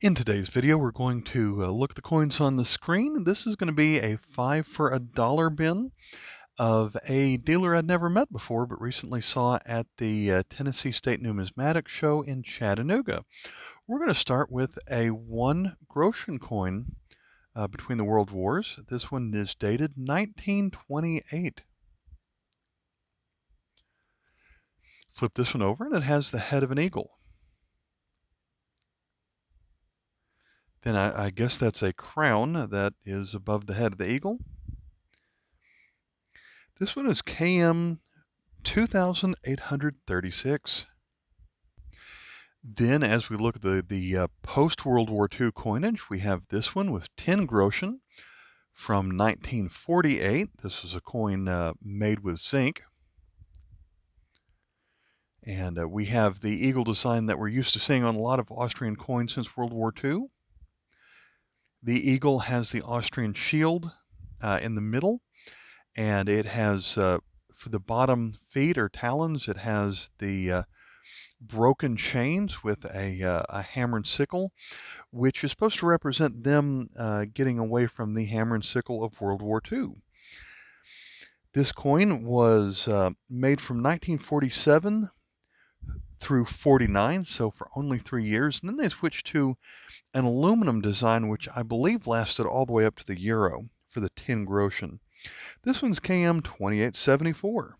In today's video, we're going to look at the coins on the screen. This is going to be a 5 for a dollar bin of a dealer I'd never met before, but recently saw at the Tennessee State Numismatic Show in Chattanooga. We're going to start with a 1 groschen coin between the World Wars. This one is dated 1928. Flip this one over and it has the head of an eagle. Then I guess that's a crown that is above the head of the eagle. This one is KM 2836. Then as we look at the post-World War II coinage, we have this one with 10 groschen from 1948. This was a coin made with zinc. And we have the eagle design that we're used to seeing on a lot of Austrian coins since World War II. The eagle has the Austrian shield in the middle, and it has, for the bottom feet or talons, it has the broken chains with a hammer and sickle, which is supposed to represent them getting away from the hammer and sickle of World War II. This coin was made from 1947 through 49, so for only 3 years, and then they switched to an aluminum design, which I believe lasted all the way up to the euro for the 10 groschen. This one's KM 2874.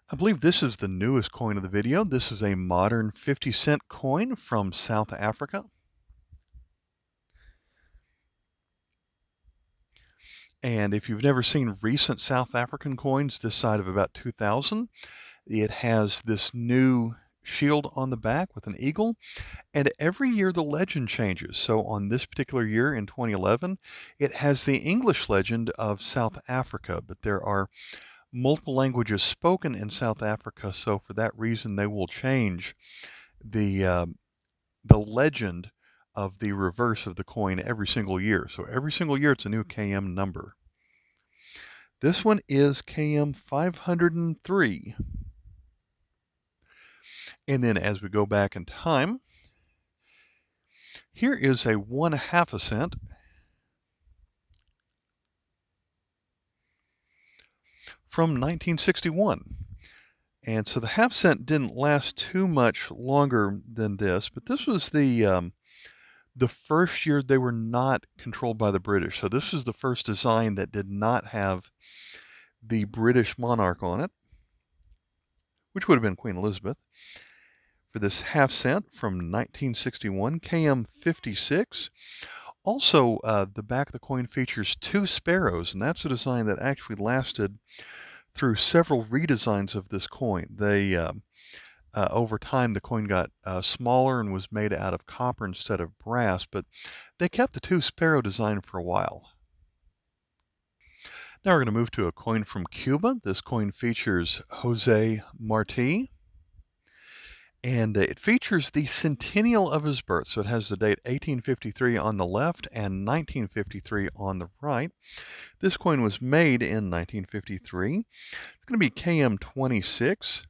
I believe this is the newest coin of the video. This is a modern 50-cent coin from South Africa. And if you've never seen recent South African coins this side of about 2000, it has this new shield on the back with an eagle, and every year the legend changes. So on this particular year in 2011, it has the English legend of South Africa, but there are multiple languages spoken in South Africa, so for that reason they will change the legend of the reverse of the coin every single year. So every single year it's a new KM number. This one is KM 503. And then as we go back in time, here is a 1/2 cent from 1961. And so the half cent didn't last too much longer than this, but this was the first year they were not controlled by the British. So this was the first design that did not have the British monarch on it, which would have been Queen Elizabeth. For this half cent from 1961, KM 56. Also, the back of the coin features 2 sparrows, and that's a design that actually lasted through several redesigns of this coin. They over time, the coin got smaller and was made out of copper instead of brass, but they kept the 2 sparrow design for a while. Now we're going to move to a coin from Cuba. This coin features Jose Marti, and it features the centennial of his birth. So it has the date 1853 on the left and 1953 on the right. This coin was made in 1953. It's going to be KM 26.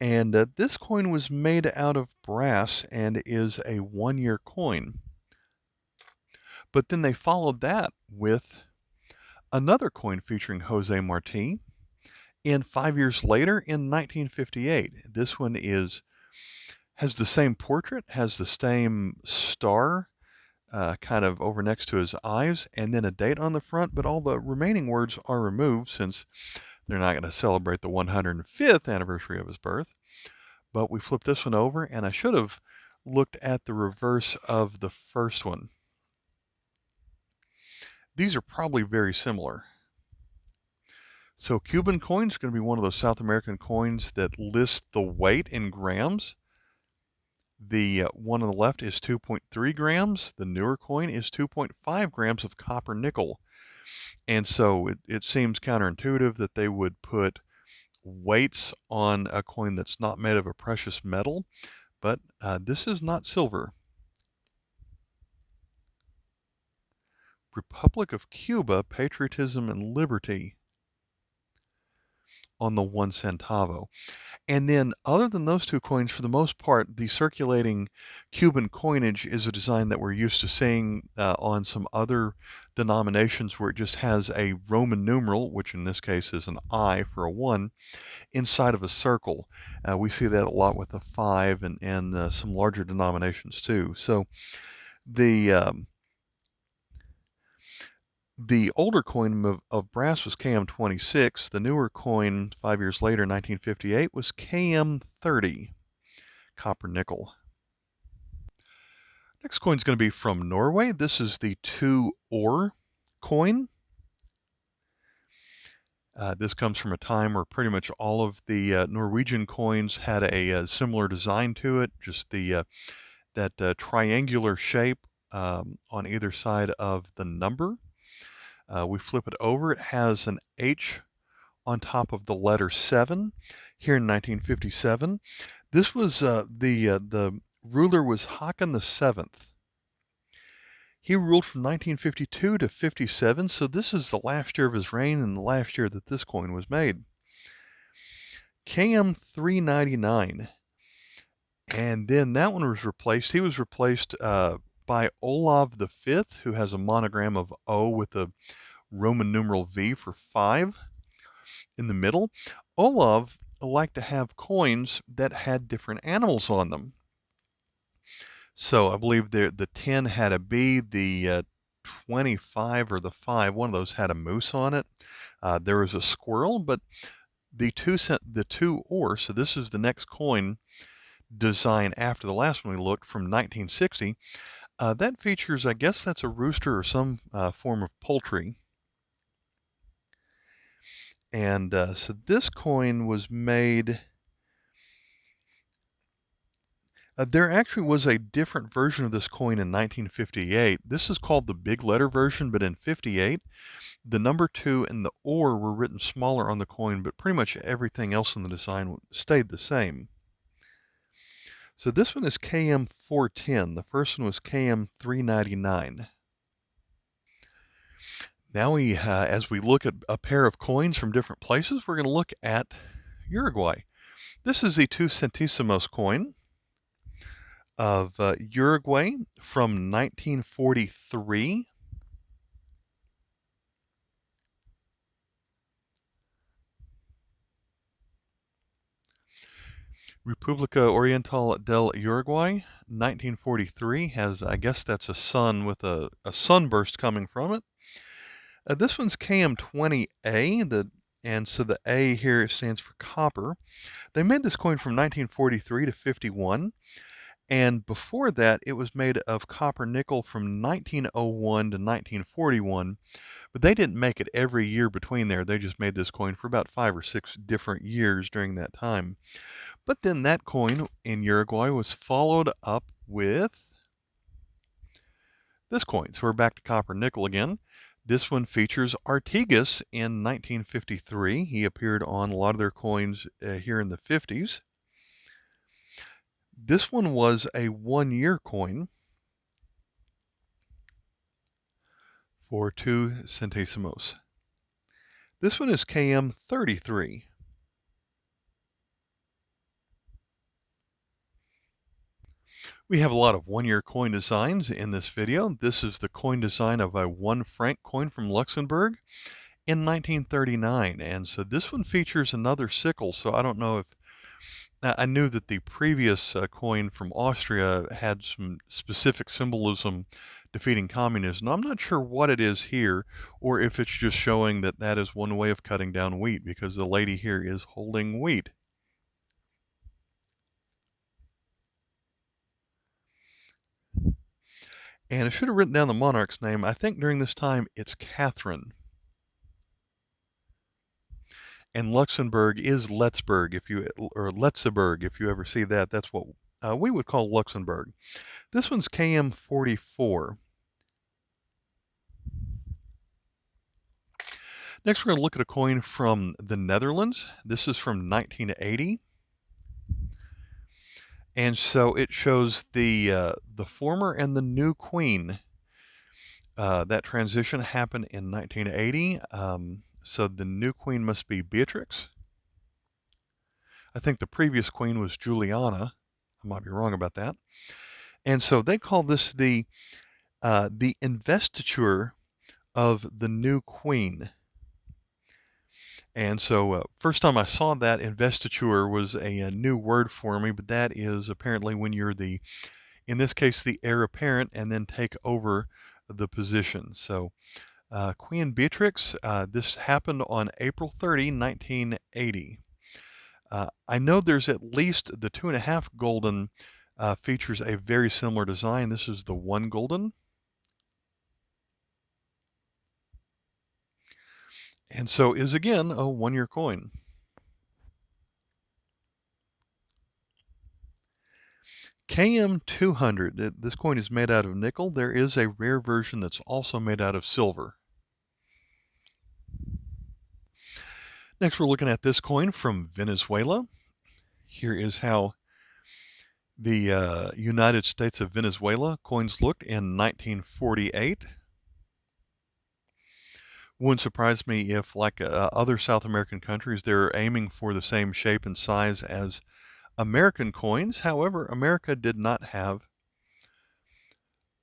And this coin was made out of brass and is a 1-year coin. But then they followed that with another coin featuring Jose Marti. And 5 years later, in 1958, this one has the same portrait, has the same star kind of over next to his eyes, and then a date on the front, but all the remaining words are removed since they're not going to celebrate the 105th anniversary of his birth. But we flip this one over, and I should have looked at the reverse of the first one. These are probably very similar. So Cuban coin is going to be one of those South American coins that list the weight in grams. The one on the left is 2.3 grams. The newer coin is 2.5 grams of copper nickel. And so it seems counterintuitive that they would put weights on a coin that's not made of a precious metal, but this is not silver. Republic of Cuba, Patriotism and Liberty. on the 1 centavo. And then, other than those two coins, for the most part, the circulating Cuban coinage is a design that we're used to seeing on some other denominations where it just has a Roman numeral, which in this case is an I for a 1, inside of a circle. We see that a lot with the 5 and some larger denominations too. So the the older coin of brass was KM26. The newer coin 5 years later, 1958, was KM30, copper nickel. Next coin is going to be from Norway. This is the 2 ore coin. This comes from a time where pretty much all of the Norwegian coins had a similar design to it, just that triangular shape on either side of the number. We flip it over. It has an H on top of the letter 7 here in 1957. This was the ruler was Haakon the Seventh. He ruled from 1952 to 57, so this is the last year of his reign and the last year that this coin was made. KM 399. And then that one was replaced. He was replaced by Olav V, who has a monogram of O with a Roman numeral V for 5 in the middle. Olav liked to have coins that had different animals on them. So I believe the 10 had a bee, the 25 or the 5, one of those had a moose on it. There was a squirrel, but the 2 ore, so this is the next coin design after the last one we looked from 1960. That features, I guess that's a rooster or some form of poultry. And so this coin was made. There actually was a different version of this coin in 1958. This is called the big letter version, but in 58, the number 2 and the ore were written smaller on the coin, but pretty much everything else in the design stayed the same. So this one is KM 410. The first one was KM 399. Now as we look at a pair of coins from different places, we're going to look at Uruguay. This is the 2 centésimos coin of Uruguay from 1943. República Oriental del Uruguay, 1943, has, I guess that's a sun with a sunburst coming from it. This one's KM20A, and so the A here stands for copper. They made this coin from 1943 to 51. And before that, it was made of copper nickel from 1901 to 1941, but they didn't make it every year between there. They just made this coin for about 5 or 6 different years during that time. But then that coin in Uruguay was followed up with this coin. So we're back to copper nickel again. This one features Artigas in 1953. He appeared on a lot of their coins here in the 50s. This one was a 1-year coin for 2 centésimos. This one is KM 33. We have a lot of 1-year coin designs in this video. This is the coin design of a 1 franc coin from Luxembourg in 1939. And so this one features another sickle. So I don't know if I knew that the previous coin from Austria had some specific symbolism defeating communism. I'm not sure what it is here, or if it's just showing that that is one way of cutting down wheat, because the lady here is holding wheat. And I should have written down the monarch's name. I think during this time it's Catherine. And Luxembourg is Letzburg, or Letzeburg, if you ever see that. That's what we would call Luxembourg. This one's KM 44. Next, we're going to look at a coin from the Netherlands. This is from 1980. And so it shows the former and the new queen. That transition happened in 1980. So the new queen must be Beatrix. I think the previous queen was Juliana. I might be wrong about that. And so they call this the investiture of the new queen. And so, first time I saw that, investiture was a new word for me, but that is apparently when you're in this case, the heir apparent, and then take over the position. So, Queen Beatrix, this happened on April 30, 1980. I know there's at least the 2.5 golden features a very similar design. This is the 1 golden. And so is again a 1-year coin. KM200. This coin is made out of nickel. There is a rare version that's also made out of silver. Next, we're looking at this coin from Venezuela. Here is how the United States of Venezuela coins looked in 1948. Wouldn't surprise me if, like other South American countries, they're aiming for the same shape and size as American coins. However, America did not have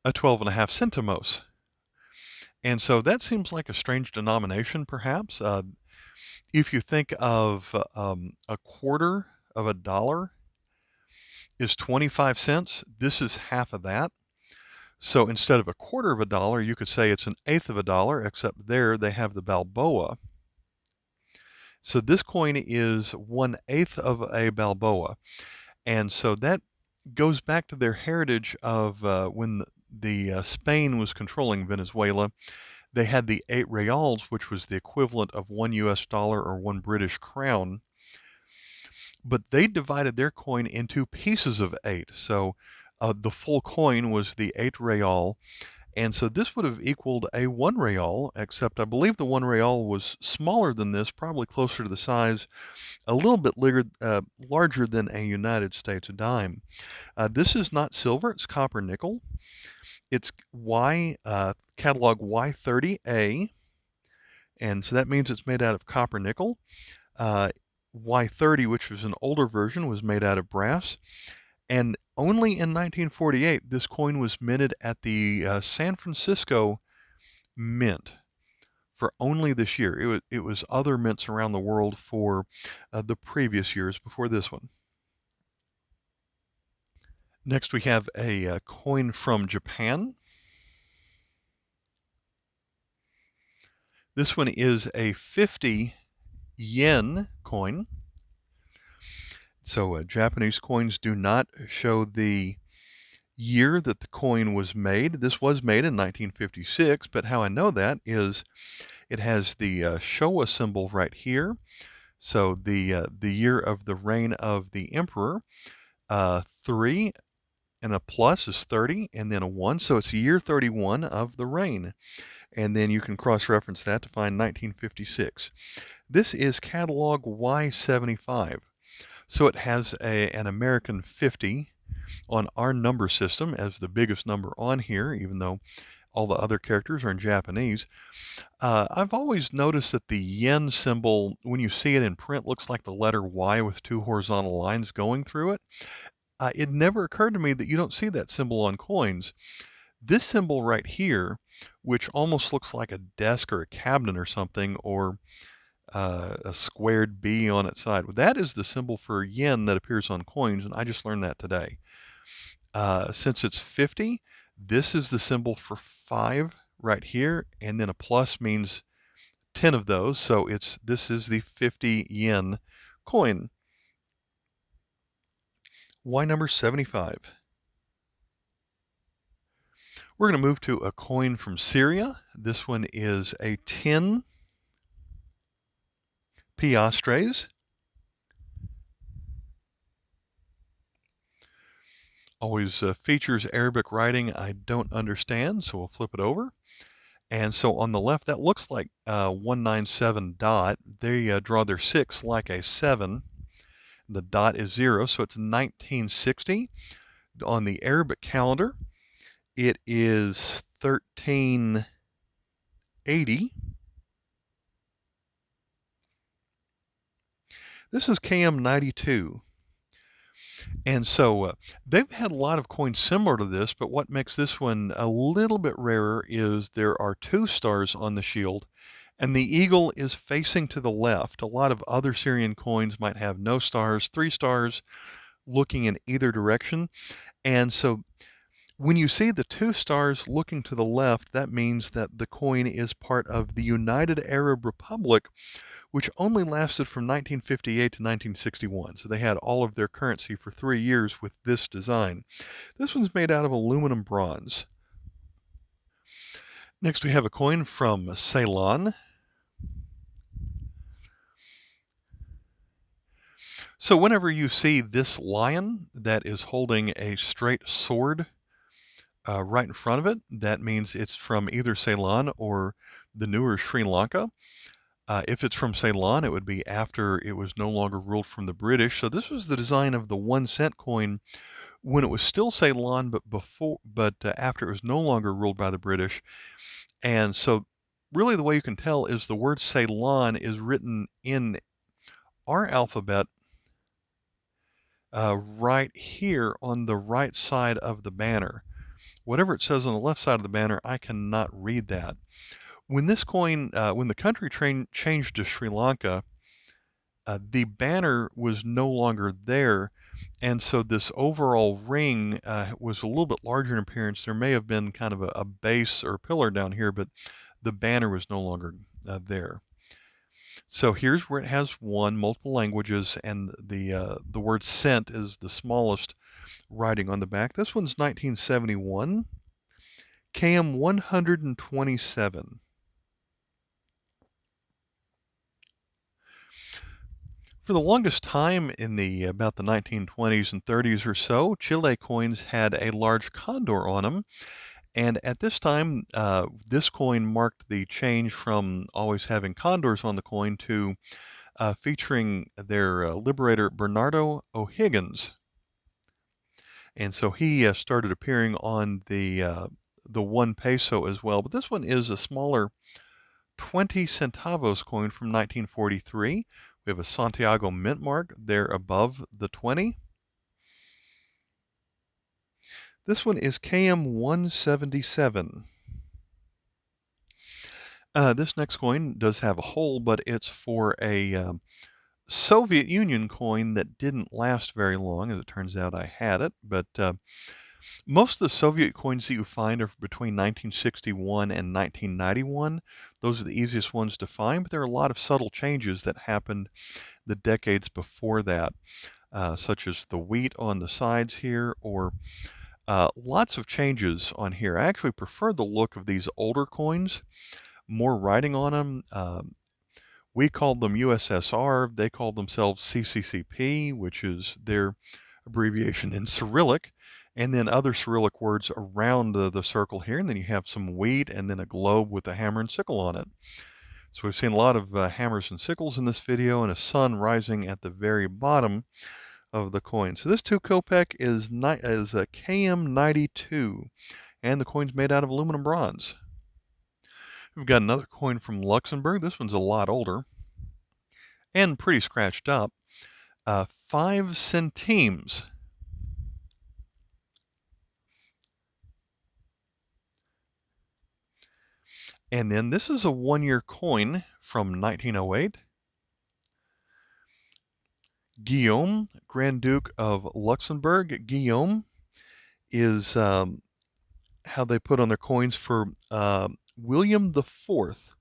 a 12.5 centimos. And so that seems like a strange denomination, perhaps. If you think of a quarter of a dollar is 25 cents, this is half of that. So instead of a quarter of a dollar, you could say it's an eighth of a dollar, except there they have the Balboa. So this coin is 1/8 of a Balboa. And so that goes back to their heritage of when Spain was controlling Venezuela. They had the 8 reals, which was the equivalent of $1 or 1 British crown. But they divided their coin into pieces of 8. So the full coin was the 8 real. And so this would have equaled a 1 real, except I believe the 1 real was smaller than this, probably closer to the size, a little bit larger than a United States dime. This is not silver, it's copper nickel. It's catalog Y30A, and so that means it's made out of copper nickel. Y30, which was an older version, was made out of brass. And only in 1948, this coin was minted at the San Francisco Mint for only this year. It was other mints around the world for the previous years before this one. Next, we have a coin from Japan. This one is a 50 yen coin. So Japanese coins do not show the year that the coin was made. This was made in 1956, but how I know that is it has the Showa symbol right here. So the year of the reign of the emperor, 3 and a plus is 30, and then a 1. So it's year 31 of the reign. And then you can cross-reference that to find 1956. This is catalog Y75. So it has an American 50 on our number system as the biggest number on here, even though all the other characters are in Japanese. I've always noticed that the yen symbol, when you see it in print, looks like the letter Y with 2 horizontal lines going through it. It never occurred to me that you don't see that symbol on coins. This symbol right here, which almost looks like a desk or a cabinet or something, or a squared B on its side, that is the symbol for yen that appears on coins, and I just learned that today. Since it's 50, this is the symbol for 5 right here, and then a plus means 10 of those, so this is the 50 yen coin. Y number 75. We're going to move to a coin from Syria. This one is a 10 piastres. Always features Arabic writing I don't understand, so we'll flip it over. And so on the left, that looks like 197 dot. They draw their 6 like a 7. The dot is 0, so it's 1960. On the Arabic calendar, it is 1380. This is KM92. And so they've had a lot of coins similar to this, but what makes this one a little bit rarer is there are 2 stars on the shield, and the eagle is facing to the left. A lot of other Syrian coins might have no stars, 3 stars looking in either direction. And so when you see the 2 stars looking to the left, that means that the coin is part of the United Arab Republic, which only lasted from 1958 to 1961. So they had all of their currency for 3 years with this design. This one's made out of aluminum bronze. Next, we have a coin from Ceylon. So whenever you see this lion that is holding a straight sword right in front of it, that means it's from either Ceylon or the newer Sri Lanka. If it's from Ceylon, it would be after it was no longer ruled from the British. So this was the design of the 1 cent coin when it was still Ceylon, but after it was no longer ruled by the British. And so really the way you can tell is the word Ceylon is written in our alphabet right here on the right side of the banner. Whatever it says on the left side of the banner, I cannot read that. When this coin, when the country changed to Sri Lanka, the banner was no longer there, and so this overall ring was a little bit larger in appearance. There may have been kind of a base or pillar down here, but the banner was no longer there. So here's where it has multiple languages, and the word cent is the smallest writing on the back. This one's 1971, KM 127. For the longest time in about the 1920s and 30s or so, Chile coins had a large condor on them. And at this time, this coin marked the change from always having condors on the coin to featuring their liberator Bernardo O'Higgins. And so he started appearing on the 1 peso as well. But this one is a smaller 20 centavos coin from 1943. We have a Santiago mint mark there above the 20. This one is KM 177. This next coin does have a hole, but it's for a Soviet Union coin that didn't last very long. As it turns out, I had it, but most of the Soviet coins that you find are between 1961 and 1991. Those are the easiest ones to find, but there are a lot of subtle changes that happened the decades before that, such as the wheat on the sides here, or lots of changes on here. I actually prefer the look of these older coins, more writing on them. We called them USSR. They called themselves CCCP, which is their abbreviation in Cyrillic, and then other Cyrillic words around the circle here. And then you have some wheat and then a globe with a hammer and sickle on it. So we've seen a lot of hammers and sickles in this video, and a sun rising at the very bottom of the coin. So this 2 kopeck is a KM92, and the coin's made out of aluminum bronze. We've got another coin from Luxembourg. This one's a lot older and pretty scratched up. 5 centimes. And then this is a 1-year coin from 1908. Guillaume, Grand Duke of Luxembourg. Guillaume is how they put on their coins for William IV.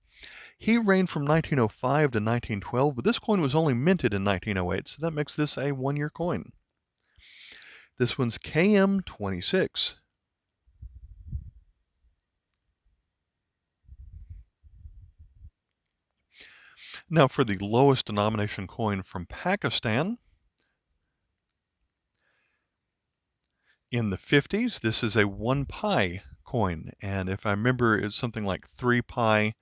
He reigned from 1905 to 1912, but this coin was only minted in 1908, so that makes this a 1-year coin. This one's KM26. Now for the lowest denomination coin from Pakistan, in the 50s, this is a 1 pi coin, and if I remember, it's something like 3 pi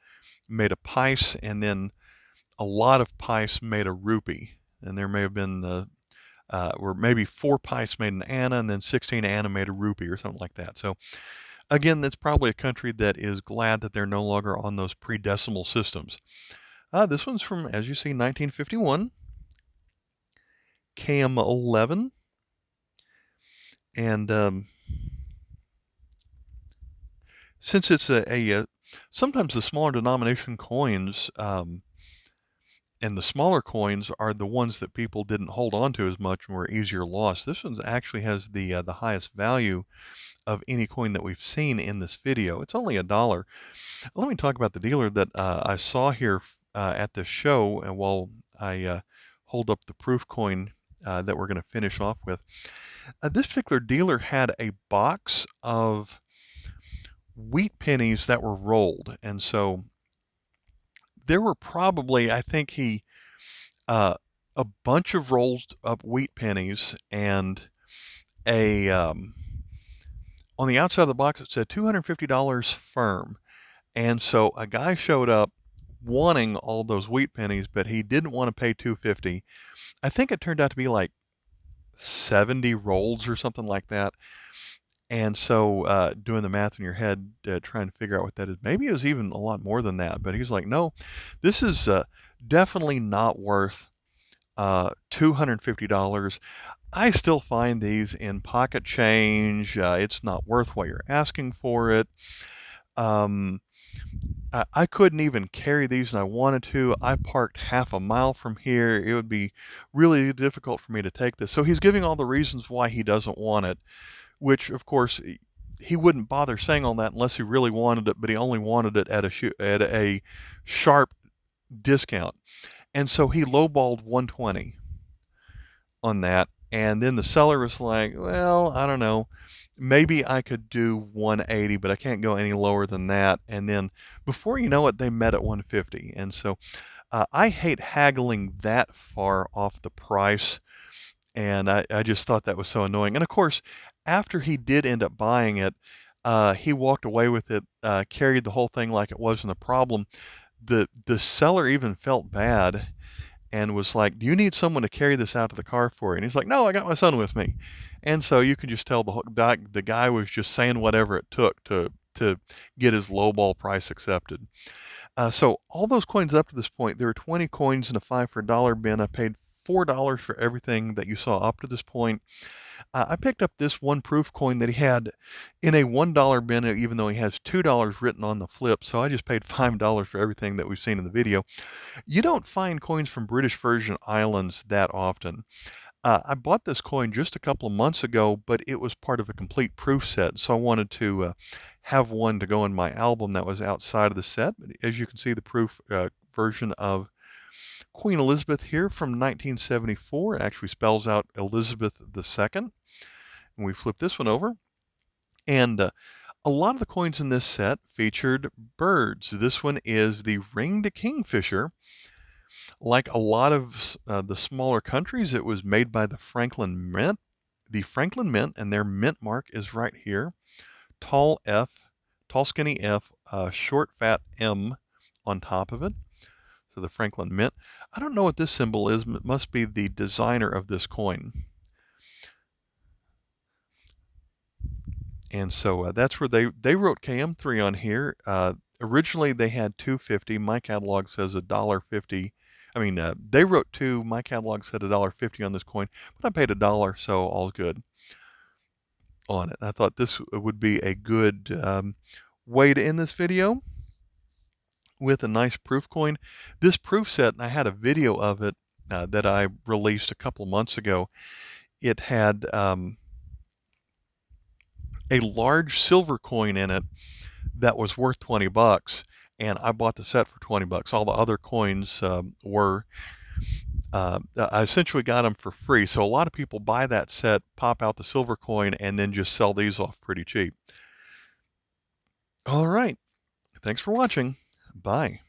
made a pice, and then a lot of pice made a rupee, and there may have been or maybe 4 pice made an anna, and then 16 anna made a rupee or something like that. So again, that's probably a country that is glad that they're no longer on those pre-decimal systems. This one's from, as you see, 1951. KM11. And since it's sometimes the smaller denomination coins and the smaller coins are the ones that people didn't hold on to as much and were easier lost. This one actually has the highest value of any coin that we've seen in this video. It's only $1. Let me talk about the dealer that I saw here at this show, and while I hold up the proof coin that we're going to finish off with. This particular dealer had a box of wheat pennies that were rolled, and so there were probably, I think a bunch of rolled up wheat pennies, and a on the outside of the box it said $250 firm. And so a guy showed up wanting all those wheat pennies, but he didn't want to pay $250. I think it turned out to be like 70 rolls or something like that. And so doing the math in your head, trying to figure out what that is, maybe it was even a lot more than that. But he's like, no, this is definitely not worth $250. I still find these in pocket change. It's not worth what you're asking for it. I couldn't even carry these and I wanted to. I parked half a mile from here. It would be really difficult for me to take this. So he's giving all the reasons why he doesn't want it, which of course he wouldn't bother saying all that unless he really wanted it, but he only wanted it at a sharp discount. And so he lowballed 120 on that. And then the seller was like, well, I don't know, maybe I could do 180, but I can't go any lower than that. And then before you know it, they met at 150. And so I hate haggling that far off the price. And I just thought that was so annoying. And of course, after he did end up buying it, he walked away with it, carried the whole thing like it wasn't a problem. The seller even felt bad and was like, do you need someone to carry this out to the car for you? And he's like, no, I got my son with me. And so you can just tell the guy was just saying whatever it took to get his lowball price accepted. So all those coins up to this point, there were 20 coins in a 5 for $1 bin. I paid $4 for everything that you saw up to this point. I picked up this one proof coin that he had in a $1 bin, even though he has $2 written on the flip. So I just paid $5 for everything that we've seen in the video. You don't find coins from British Virgin Islands that often. I bought this coin just a couple of months ago, but it was part of a complete proof set, so I wanted to have one to go in my album that was outside of the set. As you can see, the proof version of Queen Elizabeth here from 1974. It actually spells out Elizabeth II. And we flip this one over, and a lot of the coins in this set featured birds. This one is the ringed kingfisher. Like a lot of the smaller countries, it was made by the Franklin Mint. The Franklin Mint, and their mint mark is right here. Tall F, tall skinny F, short fat M on top of it. So the Franklin Mint. I don't know what this symbol is. It must be the designer of this coin. And so that's where they wrote KM3 on here. Originally they had $2.50. My catalog says $1.50. I mean, they wrote $2. My catalog said $1.50 on this coin, but I paid $1, so all's good on it. I thought this would be a good way to end this video with a nice proof coin. This proof set, and I had a video of it that I released a couple months ago. It had a large silver coin in it that was worth 20 bucks, and I bought the set for 20 bucks. All the other coins were I essentially got them for free. So a lot of people buy that set, pop out the silver coin, and then just sell these off pretty cheap. All right. Thanks for watching. Bye.